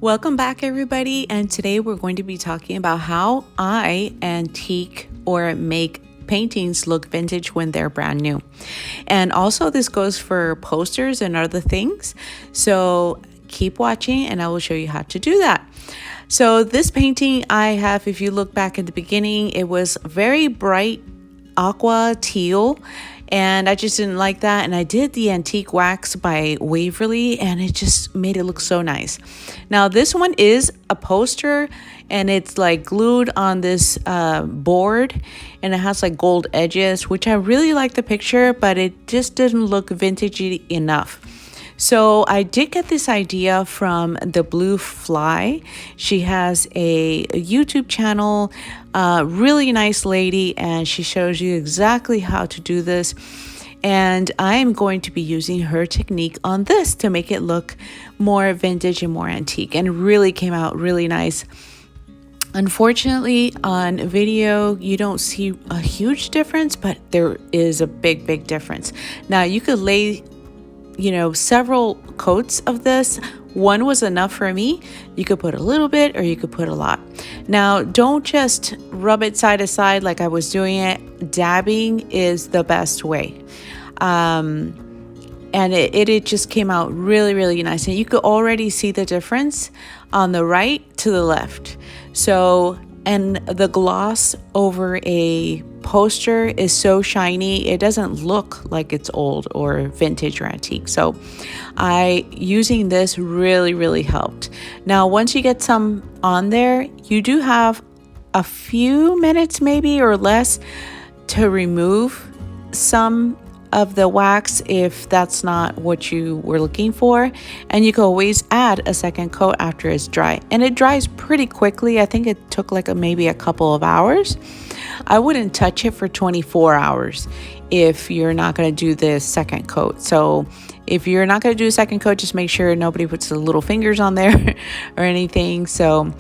Welcome back, everybody, and today we're going to be talking about how I antique or make paintings look vintage when they're brand new. And also this goes for posters and other things, so keep watching and I will show you how to do that. So this painting I have, if you look back at the beginning, it was very bright aqua teal, and I just didn't like that, and I did the antique wax by Waverly and it just made it look so nice. Now this one is a poster and it's like glued on this board, and it has like gold edges, which I really like the picture, but it just didn't look vintagey enough. So I did get this idea from the Blue Fly. She has a YouTube channel, really nice lady, and she shows you exactly how to do this. And I am going to be using her technique on this to make it look more vintage and more antique, and it really came out really nice. Unfortunately, on video, you don't see a huge difference, but there is a big difference. Now you could lay several coats of this. One was enough for me. You could put a little bit or you could put a lot. Now don't just rub it side to side like I was doing it. Dabbing is the best way. And it just came out really nice, and you could already see the difference on the right to the left. So, and the gloss over a poster is so shiny, it doesn't look like it's old or vintage or antique. So using this really helped. Now once you get some on there, you do have a few minutes maybe or less to remove some of the wax if that's not what you were looking for, and you can always add a second coat after it's dry, and it dries pretty quickly. I think it took like maybe a couple of hours. I wouldn't touch it for 24 hours if you're not going to do the second coat. So if you're not going to do a second coat, just make sure nobody puts the little fingers on there or anything. So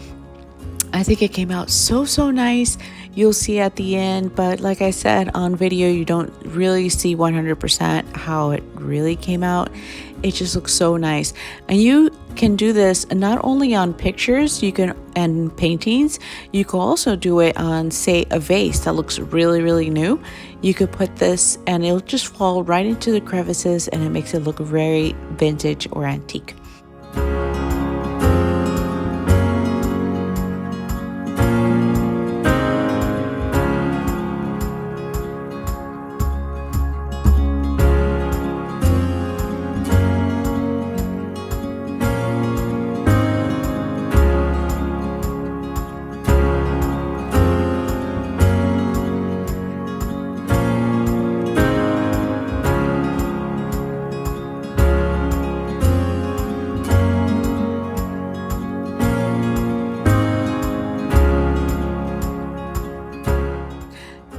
I think it came out so nice. You'll see at the end, but like I said, on video you don't really see 100% how it really came out. It just looks so nice, and you can do this not only on pictures and paintings. You can also do it on, say, a vase that looks really new. You could put this and it'll just fall right into the crevices, and it makes it look very vintage or antique.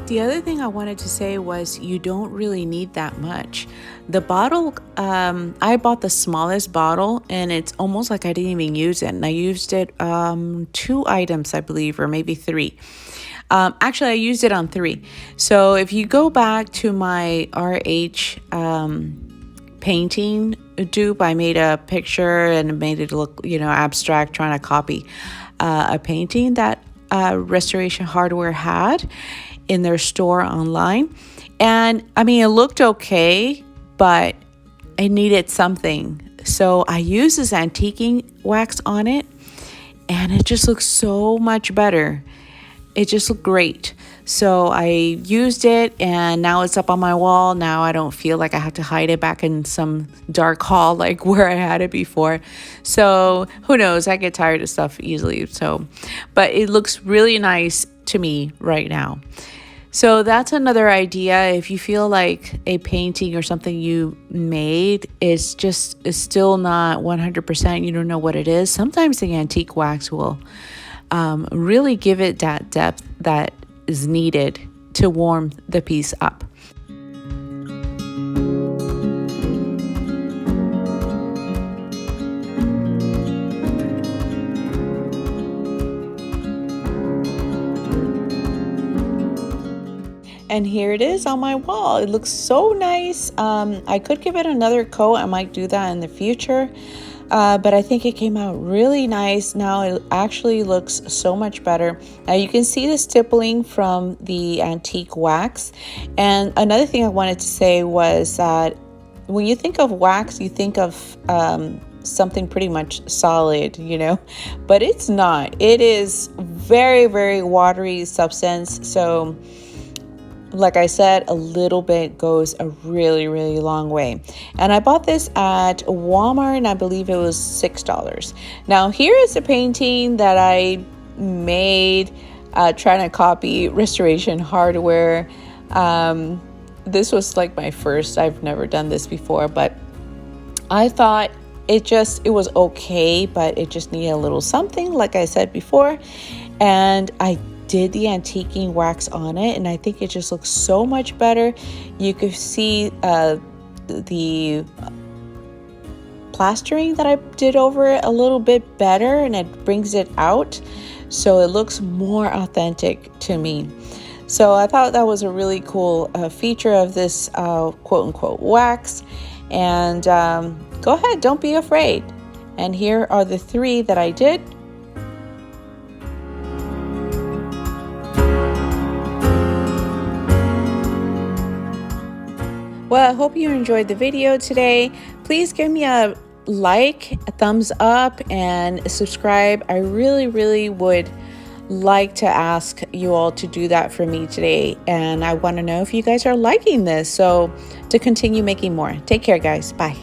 The other thing I wanted to say was you don't really need that much. The bottle, I bought the smallest bottle, and it's almost like I didn't even use it. And I used it 2 items, I believe, or maybe 3. Actually, I used it on 3. So if you go back to my RH painting dupe, I made a picture and made it look, abstract, trying to copy a painting that Restoration Hardware had in their store online. And I mean, it looked okay, but it needed something. So I used this antiquing wax on it, and it just looks so much better. It just looked great. So I used it, and now it's up on my wall. Now I don't feel like I have to hide it back in some dark hall like where I had it before. So who knows, I get tired of stuff easily. So, but it looks really nice to me right now. So that's another idea. If you feel like a painting or something you made is still not 100%, you don't know what it is, sometimes the antique wax will really give it that depth that is needed to warm the piece up. And here it is on my wall. It looks so nice. I could give it another coat. I might do that in the future. but I think it came out really nice. Now it actually looks so much better. Now you can see the stippling from the antique wax. And another thing I wanted to say was that when you think of wax, you think of something pretty much solid, you know, but it's not. It is very, very watery substance. So like I said, a little bit goes a really, really long way. And I bought this at Walmart, and I believe it was $6. Now, here is a painting that I made trying to copy Restoration Hardware. This was like my first. I've never done this before, but I thought it was okay, but it just needed a little something, like I said before. And I did the antiquing wax on it, and I think it just looks so much better. You could see the plastering that I did over it a little bit better, and it brings it out, so it looks more authentic to me. So I thought that was a really cool feature of this quote-unquote wax. And go ahead, don't be afraid. And here are the 3 that I did. Well, I hope you enjoyed the video today. Please give me a like, a thumbs up, and subscribe. I really, really would like to ask you all to do that for me today. And I want to know if you guys are liking this, so to continue making more. Take care, guys. Bye.